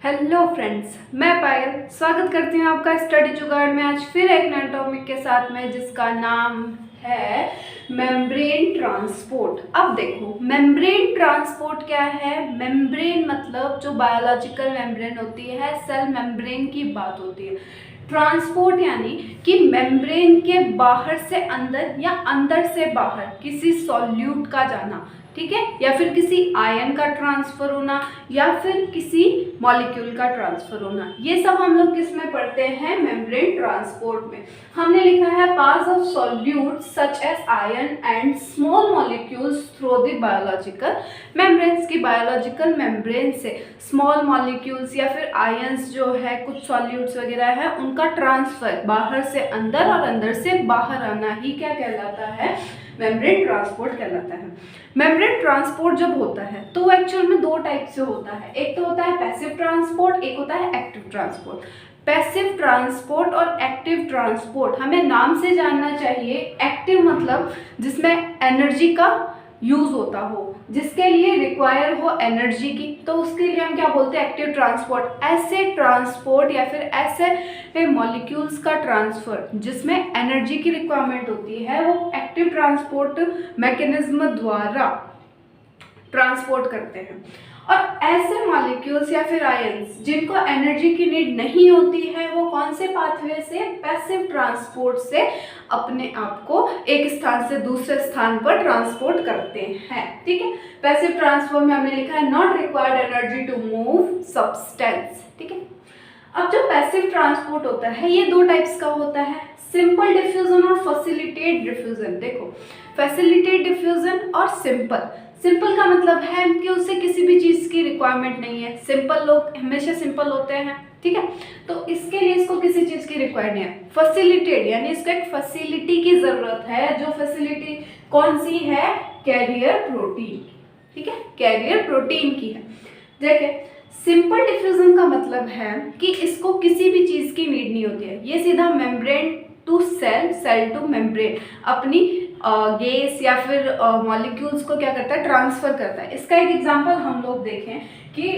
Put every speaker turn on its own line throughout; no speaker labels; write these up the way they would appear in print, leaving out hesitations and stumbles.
Hello friends, मैं पायल स्वागत करती हूँ आपका स्टडी जुगाड़ में। आज फिर एक नए टॉपिक के साथ में जिसका नाम है मेम्ब्रेन ट्रांसपोर्ट। अब देखो, मेम्ब्रेन ट्रांसपोर्ट क्या है। मेम्ब्रेन मतलब जो बायोलॉजिकल मेम्ब्रेन होती है, सेल मेम्ब्रेन की बात होती है। ट्रांसपोर्ट यानी कि मेम्ब्रेन के बाहर से अंदर या अंदर से बाहर किसी सॉल्यूट का जाना, ठीक है, या फिर किसी आयन का ट्रांसफर होना या फिर किसी मॉलिक्यूल का ट्रांसफर होना। ये सब हम लोग किस में पढ़ते हैं? मेम्ब्रेन ट्रांसपोर्ट में। हमने लिखा है pass of solutes such as ion and small molecules through the biological membranes की बायोलॉजिकल मेम्ब्रेन से स्मॉल मॉलिक्यूल्स या फिर आयंस जो है, कुछ सॉल्यूट्स वगैरह है, उनका ट्रांसफर बाहर से अंदर और अंदर से बाहर आना ही क्या कहलाता है? मेम्ब्रेन ट्रांसपोर्ट कहलाता है। मेम्ब्रेन ट्रांसपोर्ट जब होता है तो एक्चुअल में दो टाइप से होता है। एक तो होता है पैसिव ट्रांसपोर्ट, एक होता है एक्टिव ट्रांसपोर्ट। पैसिव ट्रांसपोर्ट और एक्टिव ट्रांसपोर्ट हमें नाम से जानना चाहिए। एक्टिव मतलब जिसमें एनर्जी का यूज होता हो, जिसके लिए रिक्वायर हो एनर्जी की, तो उसके लिए हम क्या बोलते हैं? Active transport. ऐसे ट्रांसपोर्ट या फिर ऐसे मॉलिक्यूल्स का ट्रांसफर जिसमें एनर्जी की रिक्वायरमेंट होती है, वो एक्टिव ट्रांसपोर्ट मैकेनिज्म द्वारा ट्रांसपोर्ट करते हैं। और ऐसे मॉलिक्यूल्स या फिर आयंस जिनको एनर्जी की नीड नहीं होती है, वो कौन से पाथवे से? पैसिव ट्रांसपोर्ट से अपने आप को एक स्थान से दूसरे स्थान पर ट्रांसपोर्ट करते हैं। ठीक है, पैसिव ट्रांसपोर्ट में हमने लिखा है not required energy to move substance. ठीक है, अब जो पैसिव ट्रांसपोर्ट होता है ये दो टाइप्स का होता है, सिंपल डिफ्यूजन और फैसिलिटेट डिफ्यूजन। देखो, फैसिलिटेट डिफ्यूजन और सिंपल। सिंपल का मतलब है कि उससे किसी भी चीज़ की रिक्वायरमेंट नहीं है। सिंपल लोग हमेशा सिंपल होते हैं, ठीक है, तो इसके लिए इसको किसी चीज़ की रिक्वायर्ड नहीं है। फैसिलिटेट यानी इसको एक फैसिलिटी की ज़रूरत है। जो फैसिलिटी कौन सी है? Carrier protein. ठीक है, कैरियर प्रोटीन की है। देखिए, सिंपल डिफ्यूजन का मतलब है कि इसको किसी भी चीज़ की नीड नहीं होती है। ये सीधा membrane to cell, cell to membrane अपनी गैस या फिर मॉलिक्यूल्स को क्या करता है? ट्रांसफर करता है। इसका एक एग्जांपल हम लोग देखें कि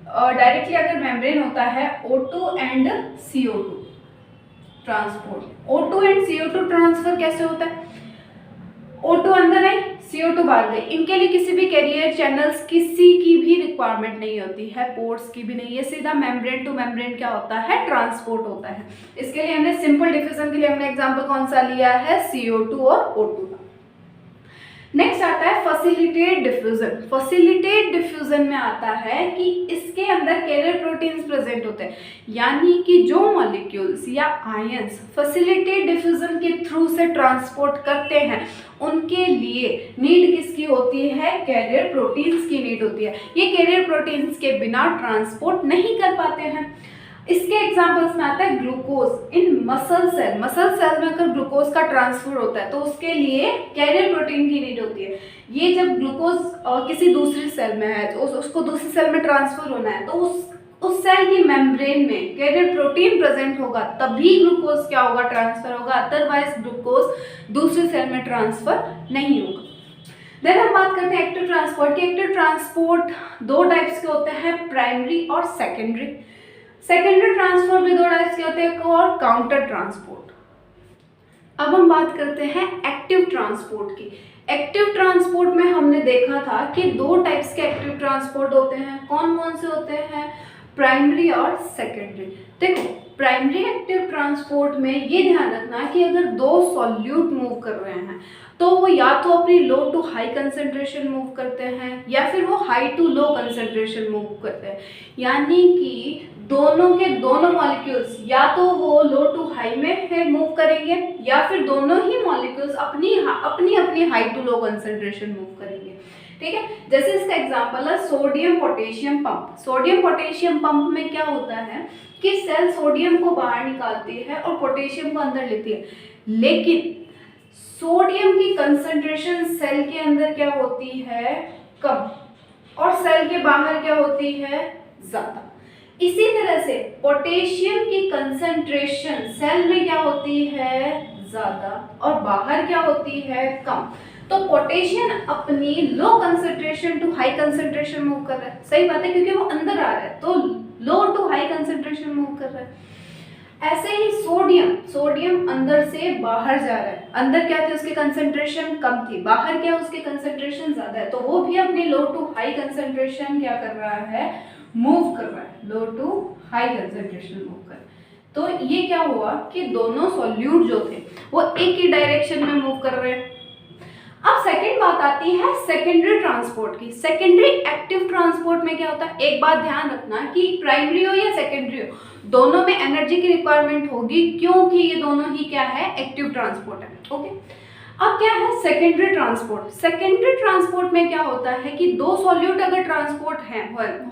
डायरेक्टली अगर मेम्ब्रेन होता है O2 and CO2 transport. O2 and CO2 transfer कैसे होता है? O2 अंदर है, CO2 बाहर गई। इनके लिए किसी भी कैरियर चैनल्स किसी की भी रिक्वायरमेंट नहीं होती है, पोर्ट्स की भी नहीं। ये सीधा मेम्ब्रेन टू मेम्ब्रेन क्या होता है? ट्रांसपोर्ट होता है। इसके लिए हमने सिंपल डिफ्यूजन के लिए हमने एग्जांपल कौन सा लिया है? CO2 और O2 का। नेक्स्ट आता है फैसिलिटेट डिफ्यूजन। फैसिलिटेट डिफ्यूजन में आता है कि इसके अंदर कैरियर प्रोटीन्स प्रेजेंट होते हैं, यानी कि जो मॉलिक्यूल्स या आयंस फैसिलिटेट डिफ्यूजन के थ्रू से ट्रांसपोर्ट करते हैं, उनके लिए नीड किसकी होती है? कैरियर प्रोटीन्स की नीड होती है। ये कैरियर प्रोटीन्स के बिना ट्रांसपोर्ट नहीं कर पाते हैं। इसके एग्जांपल्स में आता है glucose in muscle cell. Muscle cell में अगर ग्लूकोज का ट्रांसफर होता है तो उसके लिए कैरियर प्रोटीन की नीड होती है। ये जब ग्लूकोज किसी दूसरी सेल में है तो उसको दूसरी सेल में ट्रांसफर होना है, तो उस सेल की मेम्ब्रेन में कैरियर प्रोटीन प्रेजेंट होगा, तभी ग्लूकोज क्या होगा? ट्रांसफर होगा। अदरवाइज ग्लूकोज दूसरी सेल में ट्रांसफर नहीं होगा। देन हम बात करते हैं एक्टिव ट्रांसपोर्ट की। एक्टिव ट्रांसपोर्ट दो टाइप्स के होते हैं, प्राइमरी और सेकेंडरी। सेकेंडरी ट्रांसपोर्ट भी दो टाइप्स के होते हैं, और काउंटर ट्रांसपोर्ट। अब हम बात करते हैं एक्टिव ट्रांसपोर्ट की। एक्टिव ट्रांसपोर्ट में हमने देखा था कि दो टाइप्स के एक्टिव ट्रांसपोर्ट होते हैं। कौन कौन से होते हैं? प्राइमरी और सेकेंडरी। देखो, प्राइमरी एक्टिव ट्रांसपोर्ट में ये ध्यान रखना कि अगर दो सॉल्यूट मूव कर रहे हैं तो वो या तो अपनी low to high concentration move करते हैं या फिर वो high to low concentration move करते हैं। यानी कि दोनों के दोनों मॉलिक्यूल्स या तो वो लो टू हाई में है मूव करेंगे, या फिर दोनों ही मॉलिक्यूल्स अपनी अपनी high to low concentration move करेंगे। ठीक है, जैसे इसका एग्जांपल है sodium potassium pump. Sodium potassium pump में क्या होता है कि सेल सोडियम को बाहर निकालती है और पोटेशियम को अंदर लेती है, लेकिन सोडियम की कंसंट्रेशन सेल के अंदर क्या होती है? कम, और सेल के बाहर क्या होती है? ज्यादा। इसी तरह से पोटेशियम की कंसंट्रेशन सेल में क्या होती है? ज्यादा, और बाहर क्या होती है? कम। तो पोटेशियम अपनी low concentration to high concentration move कर रहा है, सही बात है, क्योंकि वो अंदर आ रहा है। तो लो टू रहा है। ऐसे ही सोडियम अंदर से बाहर जा रहा है। अंदर क्या थी, उसकी कंसंट्रेशन कम थी, बाहर क्या उसकी कंसंट्रेशन ज्यादा है, तो वो भी अपनी लो टू हाई कंसंट्रेशन क्या कर रहा है, मूव कर रहा है, low to high concentration move कर। तो ये क्या हुआ कि दोनों सॉल्यूट जो थे वो एक ही डायरेक्शन में मूव कर रहे हैं। अब सेकंड बात आती है सेकेंडरी ट्रांसपोर्ट की। सेकेंडरी एक्टिव ट्रांसपोर्ट में क्या होता है, एक बात ध्यान रखना कि प्राइमरी हो या सेकेंडरी हो, दोनों में एनर्जी की रिक्वायरमेंट होगी, क्योंकि ये दोनों ही क्या है, एक्टिव ट्रांसपोर्ट है। ओके, अब क्या है सेकेंडरी ट्रांसपोर्ट। सेकेंडरी ट्रांसपोर्ट में क्या होता है कि दो सॉल्यूट अगर ट्रांसपोर्ट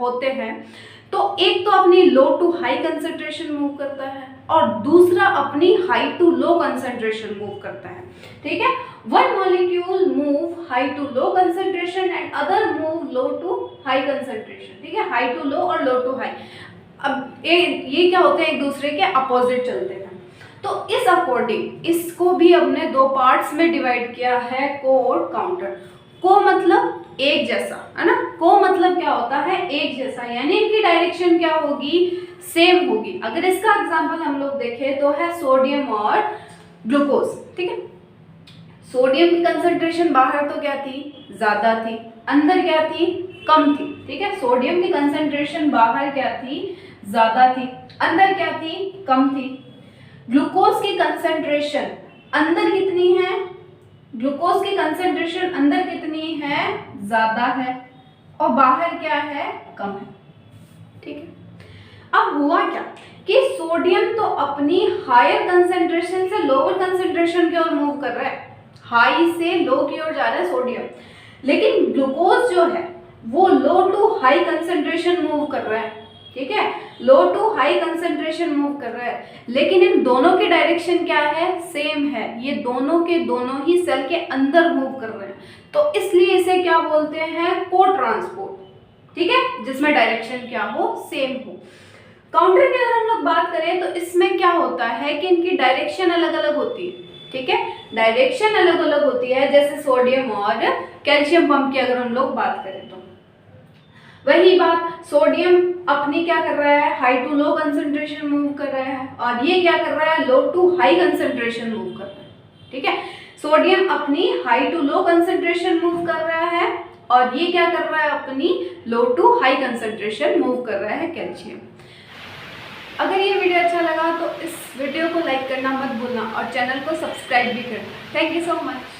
होते हैं तो एक तो अपनी low to high concentration move करता है और दूसरा अपनी high to low concentration move करता है। ठीक है, one molecule move high to low concentration and other move low to high concentration. ठीक है, हाई टू लो और लो टू हाई। अब ये क्या होते हैं, एक दूसरे के अपोजिट चलते हैं। तो इस अकॉर्डिंग इसको भी हमने दो पार्ट्स में डिवाइड किया है, को और काउंटर। को मतलब एक जैसा, है ना, को मतलब क्या होता है, एक जैसा, यानी इनकी डायरेक्शन क्या होगी, सेम होगी। अगर इसका एग्जांपल हम लोग देखें तो है सोडियम और ग्लूकोज। ठीक है, सोडियम की कंसंट्रेशन बाहर तो क्या थी, ज्यादा थी, अंदर क्या थी, कम थी। ठीक है, सोडियम की कंसंट्रेशन बाहर क्या थी, ज्यादा थी, अंदर क्या थी, कम थी। ग्लूकोज की कंसंट्रेशन अंदर कितनी है, ग्लूकोज की कंसंट्रेशन अंदर कितनी है, ज्यादा है, और बाहर क्या है, कम है। ठीक है, अब हुआ क्या कि सोडियम तो अपनी हायर कंसंट्रेशन से लोअर कंसंट्रेशन की ओर मूव कर रहा है, हाई से लो की ओर जा रहा है सोडियम, लेकिन ग्लूकोज जो है वो लो टू हाई कंसंट्रेशन मूव कर रहा है। ठीक है, low to high concentration move कर रहा है, लेकिन इन दोनों की डायरेक्शन क्या है, सेम है, ये दोनों के दोनों ही सेल के अंदर मूव कर रहे हैं, तो इसलिए इसे क्या बोलते हैं, को ट्रांसपोर्ट। ठीक है, जिसमें डायरेक्शन क्या हो, सेम हो। काउंटर की अगर हम लोग बात करें तो इसमें क्या होता है कि इनकी डायरेक्शन अलग अलग होती है। ठीक है, डायरेक्शन अलग अलग होती है, जैसे सोडियम और कैल्शियम पंप की अगर हम लोग बात करें तो वही बात, सोडियम अपनी क्या कर रहा है, high to low concentration move कर रहा है, और ये क्या कर रहा है, low to high concentration move कर रहा है। ठीक है, सोडियम अपनी high to low concentration move कर रहा है और ये क्या कर रहा है, अपनी low to high concentration move कर रहा है कैल्शियम। अगर ये वीडियो अच्छा लगा तो इस वीडियो को लाइक करना मत भूलना और चैनल को सब्सक्राइब भी करना। Thank you so much.